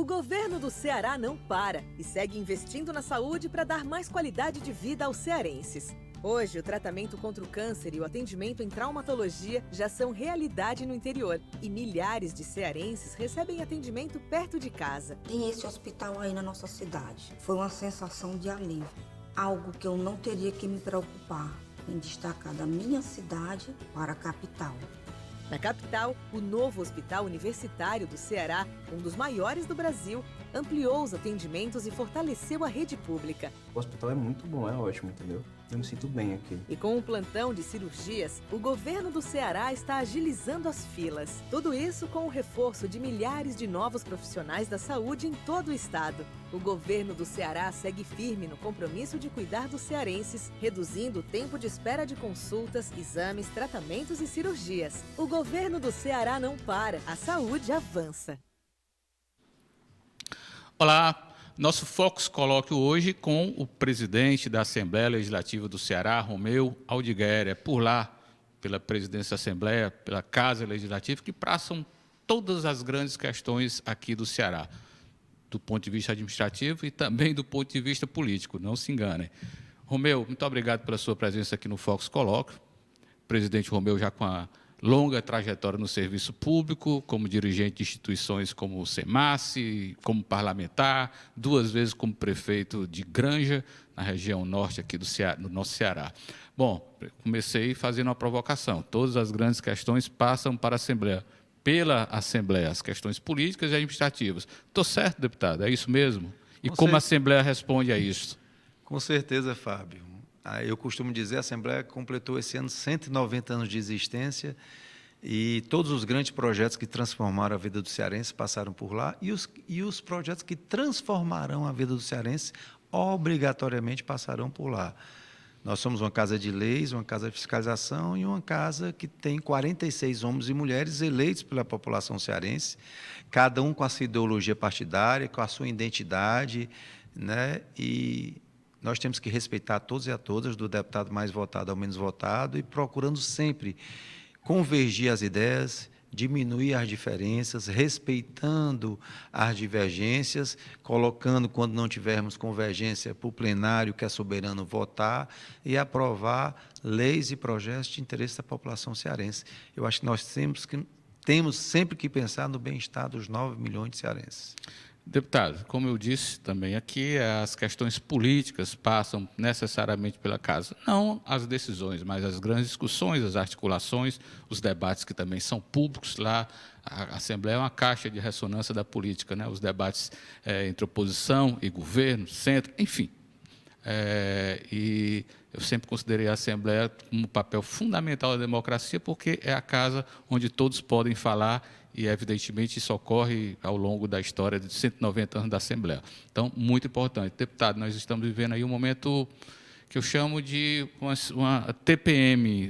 O governo do Ceará não para e segue investindo na saúde para dar mais qualidade de vida aos cearenses. Hoje, o tratamento contra o câncer e o atendimento em traumatologia já são realidade no interior e milhares de cearenses recebem atendimento perto de casa. Tem esse hospital aí na nossa cidade. Foi uma sensação de alívio, algo que eu não teria que me preocupar em destacar da minha cidade para a capital. Na capital, o novo Hospital Universitário do Ceará, um dos maiores do Brasil, ampliou os atendimentos e fortaleceu a rede pública. O hospital é muito bom, é ótimo, entendeu? Eu me sinto bem aqui. E com um plantão de cirurgias, o governo do Ceará está agilizando as filas. Tudo isso com o reforço de milhares de novos profissionais da saúde em todo o estado. O governo do Ceará segue firme no compromisso de cuidar dos cearenses, reduzindo o tempo de espera de consultas, exames, tratamentos e cirurgias. O governo do Ceará não para, a saúde avança. Olá, nosso Focus Colóquio hoje com o presidente da Assembleia Legislativa do Ceará, Romeu Aldigueri. É por lá, pela presidência da Assembleia, pela Casa Legislativa, que passam todas as grandes questões aqui do Ceará, do ponto de vista administrativo e também do ponto de vista político, não se enganem. Romeu, muito obrigado pela sua presença aqui no Focus Colóquio. O presidente Romeu já com a longa trajetória no serviço público, como dirigente de instituições como o SEMASSE, como parlamentar, 2 vezes como prefeito de Granja, na região norte aqui do nosso Ceará. Bom, comecei fazendo uma provocação. Todas as grandes questões passam para a Assembleia, pela Assembleia, as questões políticas e administrativas. Estou certo, deputado? É isso mesmo? E como a Assembleia responde a isso? Com certeza, Fábio. Eu costumo dizer, a Assembleia completou esse ano 190 anos de existência e todos os grandes projetos que transformaram a vida do cearense passaram por lá e os projetos que transformarão a vida do cearense obrigatoriamente passarão por lá. Nós somos uma casa de leis, uma casa de fiscalização e uma casa que tem 46 homens e mulheres eleitos pela população cearense, cada um com a sua ideologia partidária, com a sua identidade, né? E nós temos que respeitar todos e a todas, do deputado mais votado ao menos votado, e procurando sempre convergir as ideias, diminuir as diferenças, respeitando as divergências, colocando, quando não tivermos convergência, para o plenário, que é soberano, votar e aprovar leis e projetos de interesse da população cearense. Eu acho que nós temos sempre que pensar no bem-estar dos 9 milhões de cearenses. Deputado, como eu disse também aqui, as questões políticas passam necessariamente pela casa. Não as decisões, mas as grandes discussões, as articulações, os debates que também são públicos lá. A Assembleia é uma caixa de ressonância da política, né? Os debates entre oposição e governo, centro, enfim. E eu sempre considerei a Assembleia como um papel fundamental da democracia, porque é a casa onde todos podem falar e, evidentemente, isso ocorre ao longo da história de 190 anos da Assembleia. Então, muito importante. Deputado, nós estamos vivendo aí um momento que eu chamo de uma TPM,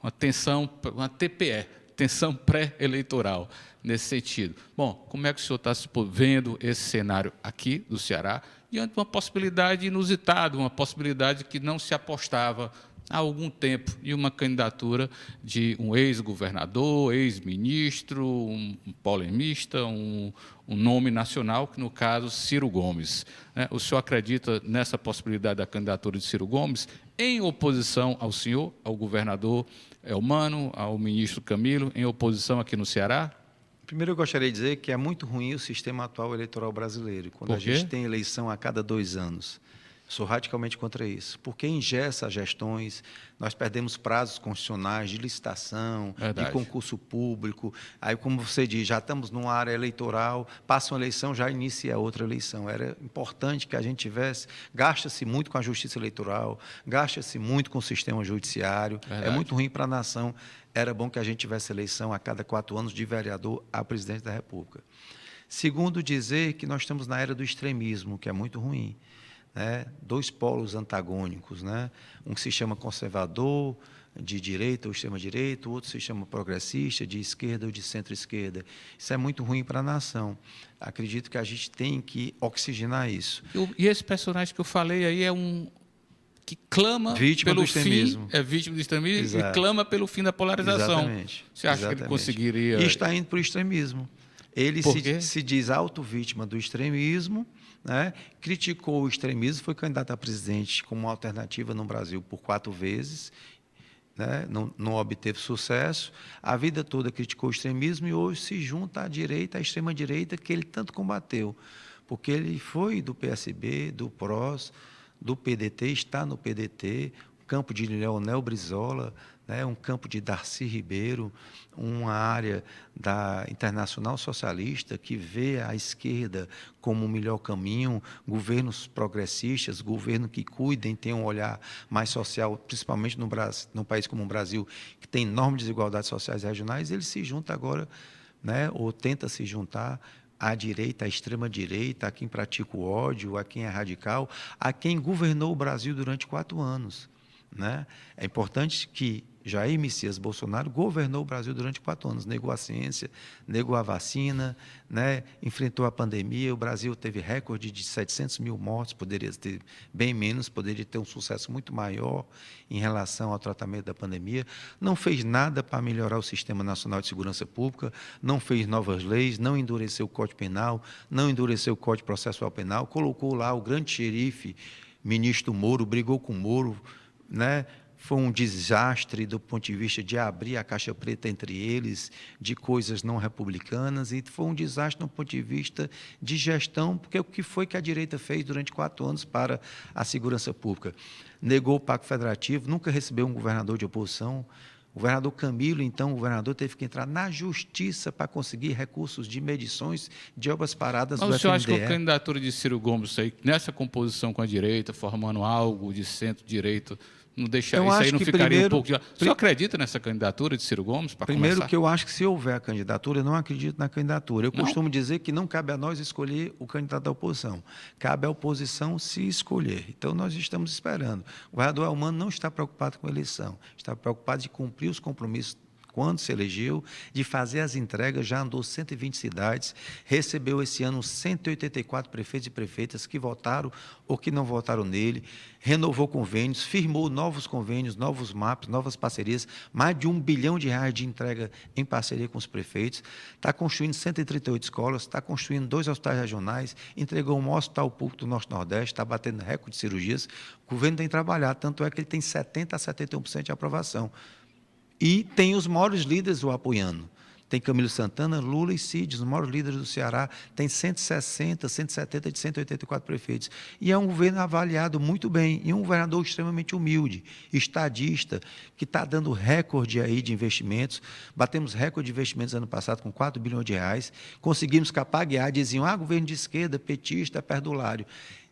uma tensão, uma TPE, tensão pré-eleitoral, nesse sentido. Bom, como é que o senhor está vendo esse cenário aqui do Ceará, diante de uma possibilidade inusitada, uma possibilidade que não se apostava há algum tempo, de uma candidatura de um ex-governador, ex-ministro, um polemista, um nome nacional, que no caso, Ciro Gomes. O senhor acredita nessa possibilidade da candidatura de Ciro Gomes em oposição ao senhor, ao governador Elmano, ao ministro Camilo, em oposição aqui no Ceará? Primeiro, eu gostaria de dizer que é muito ruim o sistema atual eleitoral brasileiro, quando a gente tem eleição a cada 2 anos. Sou radicalmente contra isso, porque engessa as gestões, nós perdemos prazos constitucionais de licitação, de concurso público. Aí, como você diz, já estamos numa área eleitoral, passa uma eleição, já inicia outra eleição. Era importante que a gente tivesse, gasta-se muito com a justiça eleitoral, gasta-se muito com o sistema judiciário, é muito ruim para a nação. Era bom que a gente tivesse eleição a cada 4 anos de vereador a presidente da República. Segundo, dizer que nós estamos na era do extremismo, que é muito ruim. 2 polos antagônicos, né? Um que se chama conservador, de direita ou extrema-direita, o outro se chama progressista, de esquerda ou de centro-esquerda. Isso é muito ruim para a nação. Acredito que a gente tem que oxigenar isso. E esse personagem que eu falei aí é um que clama pelo fim, é vítima do extremismo. Exato. E clama pelo fim da polarização. Exatamente. Você acha que ele conseguiria... E está indo para o extremismo. Ele Por quê? se diz auto-vítima do extremismo, né? Criticou o extremismo, foi candidato a presidente como alternativa no Brasil por 4 vezes, né? Não obteve sucesso. A vida toda criticou o extremismo e hoje se junta à direita, à extrema-direita, que ele tanto combateu. Porque ele foi do PSB, do PROS, do PDT, está no PDT, campo de Leonel Brizola, né, um campo de Darcy Ribeiro, uma área da Internacional Socialista que vê a esquerda como o melhor caminho, governos progressistas, governo que cuidem, tenham um olhar mais social, principalmente no Brasil, num país como o Brasil, que tem enormes desigualdades sociais e regionais, ele se junta agora, né, ou tenta se juntar à direita, à extrema-direita, a quem pratica o ódio, a quem é radical, a quem governou o Brasil durante 4 anos. Né? É importante que Jair Messias Bolsonaro governou o Brasil durante 4 anos, negou a ciência, negou a vacina, né? Enfrentou a pandemia, o Brasil teve recorde de 700 mil mortos, poderia ter bem menos, poderia ter um sucesso muito maior em relação ao tratamento da pandemia, não fez nada para melhorar o Sistema Nacional de Segurança Pública, não fez novas leis, não endureceu o Código Penal, não endureceu o Código Processual Penal, colocou lá o grande xerife, ministro Moro, brigou com o Moro, né? Foi um desastre do ponto de vista de abrir a caixa preta entre eles, de coisas não republicanas, e foi um desastre do ponto de vista de gestão, porque o que foi que a direita fez durante 4 anos para a segurança pública? Negou o Pacto Federativo, nunca recebeu um governador de oposição. O governador Camilo, então, o governador teve que entrar na justiça para conseguir recursos de medições de obras paradas do FNDE. Mas o senhor acha que a candidatura de Ciro Gomes, aí, nessa composição com a direita, formando algo de centro-direita, não deixa, isso aí não ficaria primeiro, um pouco... O senhor acredita nessa candidatura de Ciro Gomes, para começar? Primeiro que eu acho que se houver a candidatura, eu não acredito na candidatura. Eu costumo dizer que não cabe a nós escolher o candidato da oposição. Cabe à oposição se escolher. Então, nós estamos esperando. O governador Elmano não está preocupado com a eleição, está preocupado de cumprir os compromissos quando se elegeu, de fazer as entregas, já andou 120 cidades, recebeu esse ano 184 prefeitos e prefeitas que votaram ou que não votaram nele, renovou convênios, firmou novos convênios, novos mapas, novas parcerias, mais de R$1 bilhão de entrega em parceria com os prefeitos, está construindo 138 escolas, está construindo 2 hospitais regionais, entregou um hospital público do Norte-Nordeste, está batendo recorde de cirurgias. O governo tem trabalhado, tanto é que ele tem 70% a 71% de aprovação. E tem os maiores líderes o apoiando. Tem Camilo Santana, Lula e Cid, os maiores líderes do Ceará. Tem 160, 170 de 184 prefeitos. E é um governo avaliado muito bem. E um governador extremamente humilde, estadista, que está dando recorde aí de investimentos. Batemos recorde de investimentos ano passado com R$4 bilhões. Conseguimos capaguear, diziam, governo de esquerda, petista, perdulário.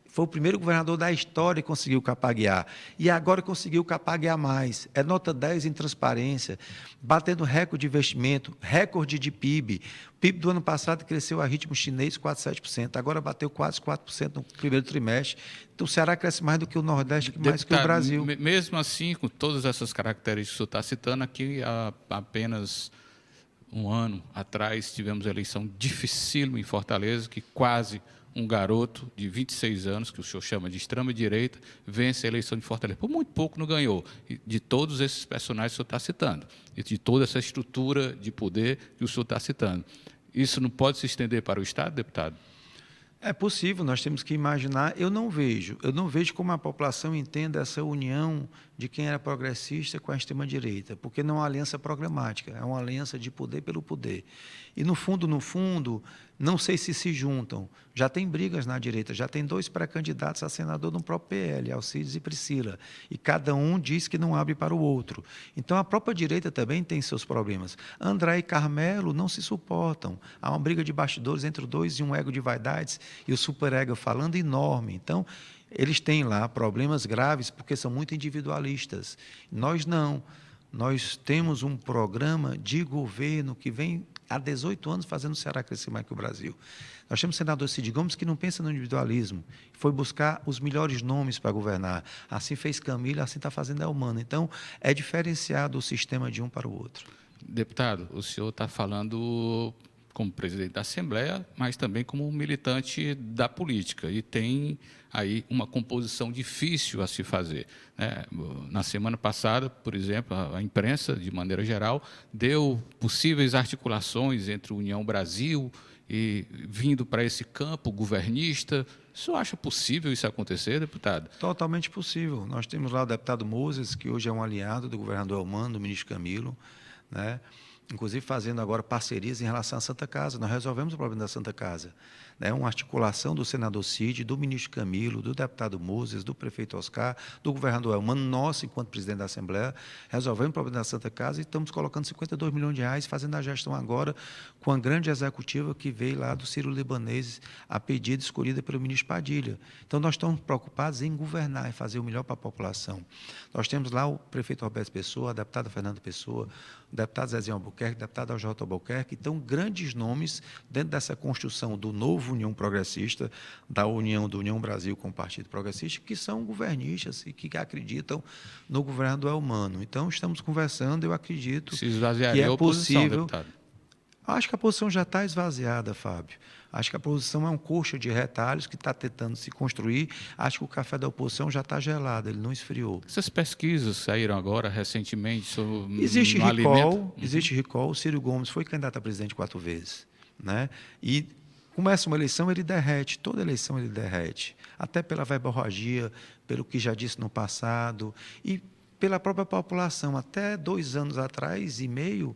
Foi o primeiro governador da história que conseguiu capaguear. E agora conseguiu capaguear mais. É nota 10 em transparência, batendo recorde de investimento, recorde de PIB. O PIB do ano passado cresceu a ritmo chinês 4,7%. Agora bateu quase 4% no primeiro trimestre. Então, o Ceará cresce mais do que o Nordeste, mais que o Brasil. Mesmo assim, com todas essas características que o senhor está citando, aqui há apenas um ano atrás tivemos a eleição dificílima em Fortaleza, que quase um garoto de 26 anos, que o senhor chama de extrema-direita, vence a eleição de Fortaleza. Por muito pouco não ganhou. E de todos esses personagens que o senhor está citando, e de toda essa estrutura de poder que o senhor está citando. Isso não pode se estender para o Estado, deputado? É possível, nós temos que imaginar. Eu não vejo como a população entenda essa união de quem era progressista com a extrema-direita, porque não é uma aliança programática, é uma aliança de poder pelo poder. E, no fundo, não sei se juntam. Já tem brigas na direita, já tem 2 pré-candidatos a senador no próprio PL, Alcides e Priscila, e cada um diz que não abre para o outro. Então, a própria direita também tem seus problemas. André e Carmelo não se suportam. Há uma briga de bastidores entre os dois e um ego de vaidades, e o superego falando enorme. Então, eles têm lá problemas graves porque são muito individualistas. Nós não. Nós temos um programa de governo que vem há 18 anos fazendo o Ceará crescer mais que o Brasil. Nós temos o senador Cid Gomes que não pensa no individualismo, foi buscar os melhores nomes para governar. Assim fez Camilo, assim está fazendo Elmano. Então, é diferenciado o sistema de um para o outro. Deputado, o senhor está falando como presidente da Assembleia, mas também como militante da política, e tem aí uma composição difícil a se fazer, né? Na semana passada, por exemplo, a imprensa, de maneira geral, deu possíveis articulações entre União Brasil e vindo para esse campo governista. O senhor acha possível isso acontecer, deputado? Totalmente possível. Nós temos lá o deputado Moses, que hoje é um aliado do governador Elmano, do ministro Camilo, né? Inclusive fazendo agora parcerias em relação à Santa Casa. Nós resolvemos o problema da Santa Casa, né? Uma articulação do senador Cid, do ministro Camilo, do deputado Moses, do prefeito Oscar, do governador Elmano, nós, enquanto presidente da Assembleia, resolvemos o problema da Santa Casa e estamos colocando 52 milhões de reais, fazendo a gestão agora com a grande executiva que veio lá do Ciro Libanês, a pedido escolhida pelo ministro Padilha. Então, nós estamos preocupados em governar e fazer o melhor para a população. Nós temos lá o prefeito Roberto Pessoa, a deputada Fernanda Pessoa, o deputado Zezinho Albuquerque, o deputado Aljoto Albuquerque. Então, grandes nomes dentro dessa construção do novo União Progressista, da União Brasil com o Partido Progressista, que são governistas e que acreditam no governador Elmano. Então, estamos conversando, eu acredito Se que esvaziaria é a oposição, possível. deputado. Acho que a posição já está esvaziada, Fábio. Acho que a posição é um coxa de retalhos que está tentando se construir. Acho que o café da oposição já está gelado, ele não esfriou. Essas pesquisas saíram agora, recentemente, sobre Existe no alimento. existe recall. O Ciro Gomes foi candidato a presidente 4 vezes, né? E começa uma eleição, ele derrete. Toda eleição ele derrete. Até pela verborragia, pelo que já disse no passado e pela própria população. Até 2 anos atrás e meio,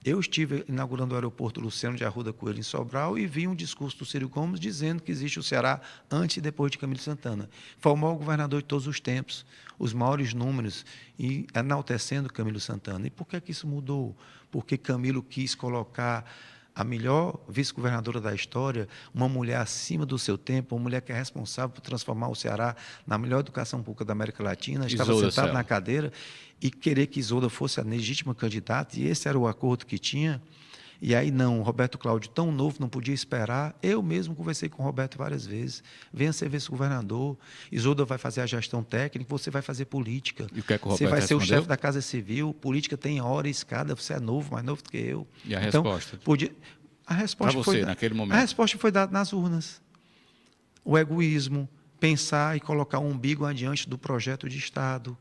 eu estive inaugurando o aeroporto Luciano de Arruda Coelho, em Sobral, e vi um discurso do Ciro Gomes dizendo que existe o Ceará antes e depois de Camilo Santana. Foi o maior governador de todos os tempos, os maiores números, e enaltecendo Camilo Santana. E por que isso mudou? Porque Camilo quis colocar a melhor vice-governadora da história, uma mulher acima do seu tempo, uma mulher que é responsável por transformar o Ceará na melhor educação pública da América Latina, estava Isolda sentada Cel. na cadeira, e querer que Isolda fosse a legítima candidata, e esse era o acordo que tinha. E aí não, o Roberto Cláudio, tão novo, não podia esperar. Eu mesmo conversei com o Roberto várias vezes. Venha ser vice-governador, Isolda vai fazer a gestão técnica, você vai fazer política. E o que é que o Você Roberto vai ser o respondeu? chefe da Casa Civil, política tem hora e escada, você é novo, mais novo do que eu. E a Então, resposta? a resposta Pra foi você, da- naquele momento. A resposta foi dada nas urnas. O egoísmo, pensar e colocar o umbigo adiante do projeto de Estado,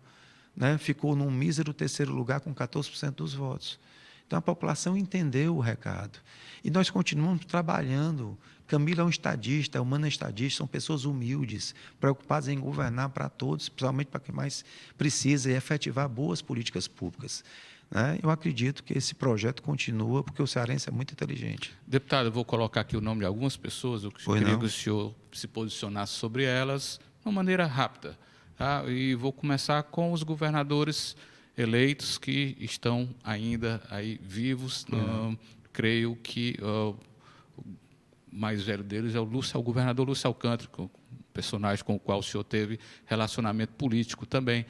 né? Ficou num mísero 3º lugar com 14% dos votos. Então, a população entendeu o recado. E nós continuamos trabalhando. Camilo é um estadista, Elmano é estadista, são pessoas humildes, preocupadas em governar para todos, principalmente para quem mais precisa, e efetivar boas políticas públicas, né? Eu acredito que esse projeto continua, porque o cearense é muito inteligente. Deputado, eu vou colocar aqui o nome de algumas pessoas, eu Pois queria não. que o senhor se posicionasse sobre elas de uma maneira rápida. Tá? E vou começar com os governadores eleitos que estão ainda aí vivos. Creio que o mais velho deles é o governador Lúcio Alcântara, um personagem com o qual o senhor teve relacionamento político também.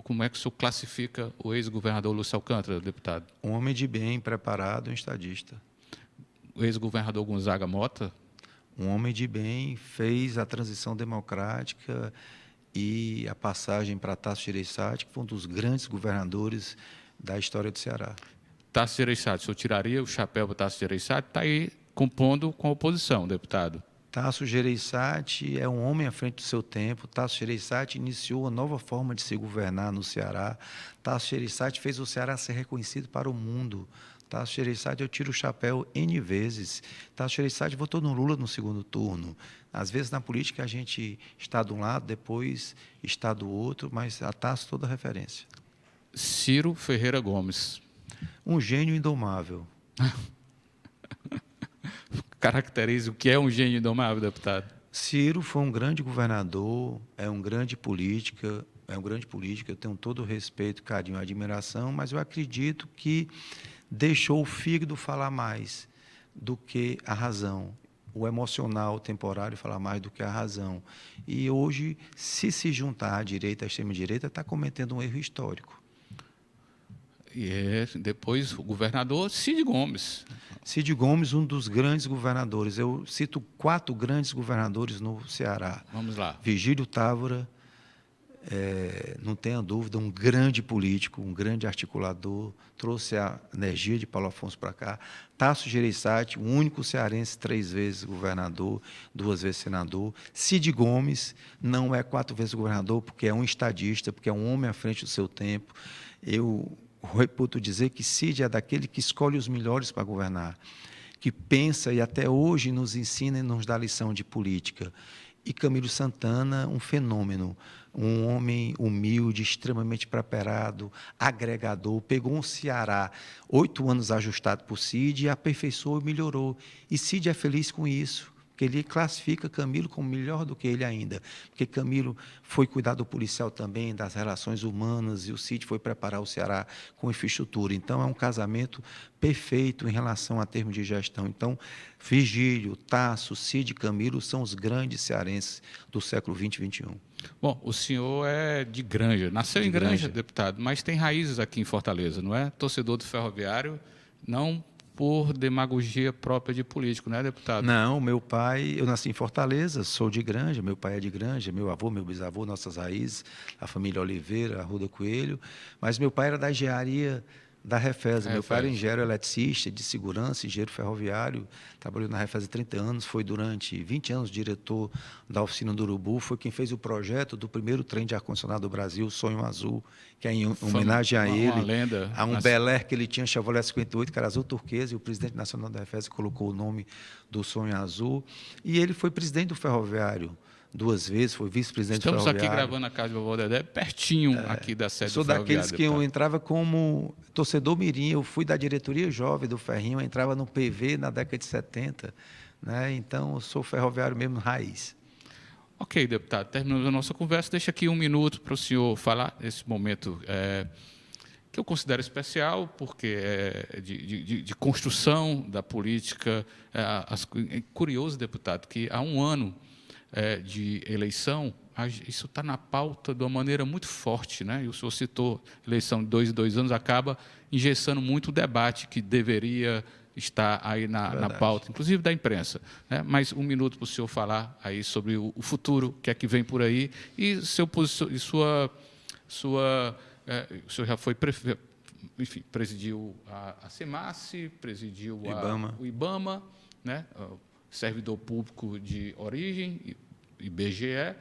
Como é que o senhor classifica o ex-governador Lúcio Alcântara, deputado? Um homem de bem, preparado, um estadista. O ex-governador Gonzaga Mota? Um homem de bem, fez a transição democrática e a passagem para Tasso Gereissati, que foi um dos grandes governadores da história do Ceará. Tasso Gereissati, o senhor tiraria o chapéu para Tasso Gereissati? Está aí compondo com a oposição, deputado. Tasso Gereissati é um homem à frente do seu tempo. Tasso Gereissati iniciou uma nova forma de se governar no Ceará. Tasso Gereissati fez o Ceará ser reconhecido para o mundo. Tasso Gereissati, eu tiro o chapéu N vezes. Tasso Gereissati votou no Lula no 2º turno. Às vezes, na política, a gente está de um lado, depois está do outro, mas a Tasso toda referência. Ciro Ferreira Gomes. Um gênio indomável. Caracterize o que é um gênio indomável, deputado. Ciro foi um grande governador, é um grande político, eu tenho todo o respeito, carinho e admiração, mas eu acredito que deixou o fígado falar mais do que a razão, o emocional, o temporário falar mais do que a razão. E hoje, se juntar à direita, à extrema-direita, está cometendo um erro histórico. E depois o governador Cid Gomes. Cid Gomes, um dos grandes governadores. Eu cito 4 grandes governadores no Ceará. Vamos lá. Vigílio Távora, não tenha dúvida, um grande político, um grande articulador, trouxe a energia de Paulo Afonso para cá. Tasso Gereissati, o único cearense 3 vezes governador, 2 vezes senador. Cid Gomes não é 4 vezes governador, porque é um estadista, porque é um homem à frente do seu tempo. Eu reputo dizer que Cid é daquele que escolhe os melhores para governar. que pensa e até hoje nos ensina e nos dá lição de política. E Camilo Santana, um fenômeno, um homem humilde, extremamente preparado, agregador, pegou um Ceará 8 anos ajustado por Cid, aperfeiçoou e melhorou. E Cid é feliz com isso, porque ele classifica Camilo como melhor do que ele ainda, porque Camilo foi cuidar do policial também, das relações humanas, e o Cid foi preparar o Ceará com infraestrutura. Então, é um casamento perfeito em relação a termos de gestão. Então, Virgílio, Tasso, Cid e Camilo são os grandes cearenses do século XX e XXI. Bom, o senhor é de Granja, nasceu em Granja, deputado, mas tem raízes aqui em Fortaleza, não é? Torcedor do Ferroviário, não por demagogia própria de político, não é, deputado? Não, meu pai, eu nasci em Fortaleza, sou de Granja, meu pai é de Granja, meu avô, meu bisavô, nossas raízes, a família Oliveira, Arruda Coelho, mas meu pai era da engenharia da Refesa. Meu pai era engenheiro eletricista, de segurança, engenheiro ferroviário, trabalhou na Refesa há 30 anos, foi durante 20 anos diretor da oficina do Urubu, foi quem fez o projeto do primeiro trem de ar-condicionado do Brasil, Sonho Azul, que é em homenagem a ele, uma lenda, a um Bel Air que ele tinha, Chevrolet 58, que era azul turquesa, e o presidente nacional da Refesa colocou o nome do Sonho Azul, e ele foi presidente do Ferroviário 2 vezes, foi vice-presidente do Ferroviário. Estamos aqui gravando a casa do vovô Dedé, pertinho aqui da sede do Sou Ferroviário. daqueles que eu entrava como torcedor mirim, eu fui da diretoria jovem do Ferrinho, eu entrava no PV na década de 70, né? Então eu sou ferroviário mesmo, raiz. Ok, deputado, terminamos a nossa conversa, deixa aqui 1 minuto para o senhor falar nesse momento que eu considero especial, porque é de construção da política. É curioso, deputado, que há 1 ano de eleição, isso está na pauta de uma maneira muito forte, né? E o senhor citou eleição de 2 em 2 anos, acaba engessando muito o debate que deveria estar aí na pauta, inclusive da imprensa, né? Mas 1 minuto para o senhor falar aí sobre o futuro, o que é que vem por aí, e o senhor já foi enfim, presidiu a SEMASSE, presidiu o IBAMA, né? Servidor público de origem, IBGE,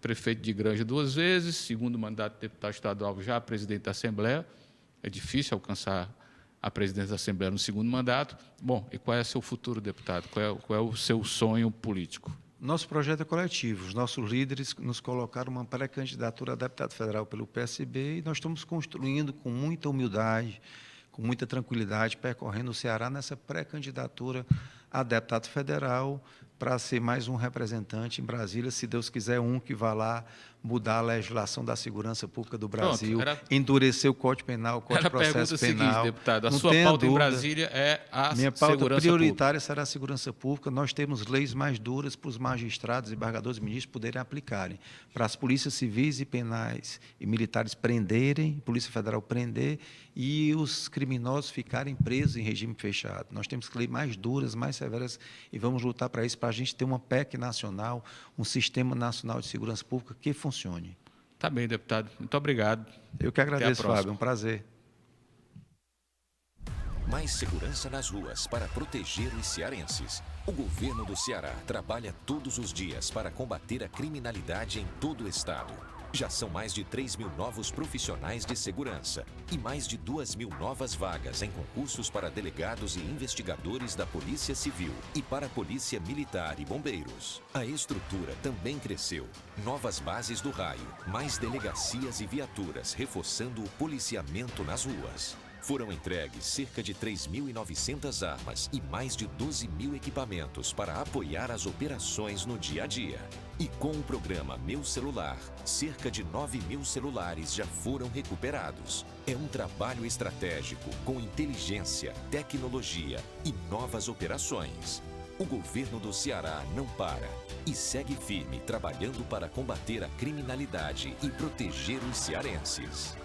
prefeito de Granja 2 vezes, segundo mandato de deputado estadual, já presidente da Assembleia. É difícil alcançar a presidência da Assembleia no 2º mandato. Bom, e qual é o seu futuro, deputado? Qual é o seu sonho político? Nosso projeto é coletivo. Os nossos líderes nos colocaram uma pré-candidatura a deputado federal pelo PSB e nós estamos construindo com muita humildade, com muita tranquilidade, percorrendo o Ceará nessa pré-candidatura a deputado federal, para ser mais um representante em Brasília, se Deus quiser, que vá lá mudar a legislação da segurança pública do Brasil, endurecer o Código Penal, o Código de Processo Penal. Seguinte, deputado, a sua pauta em Brasília é a segurança pública. Minha pauta prioritária será a segurança pública. Nós temos leis mais duras para os magistrados, embargadores e ministros poderem aplicarem, para as polícias civis e penais e militares prenderem, Polícia Federal prender, e os criminosos ficarem presos em regime fechado. Nós temos leis mais duras, mais severas, e vamos lutar para isso, para a gente ter uma PEC nacional, um Sistema Nacional de Segurança Pública que funcione. Tá bem, deputado. Muito obrigado. Eu que agradeço, Fábio. É um prazer. Mais segurança nas ruas para proteger os cearenses. O governo do Ceará trabalha todos os dias para combater a criminalidade em todo o estado. Já são mais de 3.000 novos profissionais de segurança e mais de 2.000 novas vagas em concursos para delegados e investigadores da Polícia Civil e para a Polícia Militar e Bombeiros. A estrutura também cresceu. Novas bases do raio, mais delegacias e viaturas reforçando o policiamento nas ruas. Foram entregues cerca de 3.900 armas e mais de 12.000 equipamentos para apoiar as operações no dia a dia. E com o programa Meu Celular, cerca de 9.000 celulares já foram recuperados. É um trabalho estratégico com inteligência, tecnologia e novas operações. O governo do Ceará não para e segue firme trabalhando para combater a criminalidade e proteger os cearenses.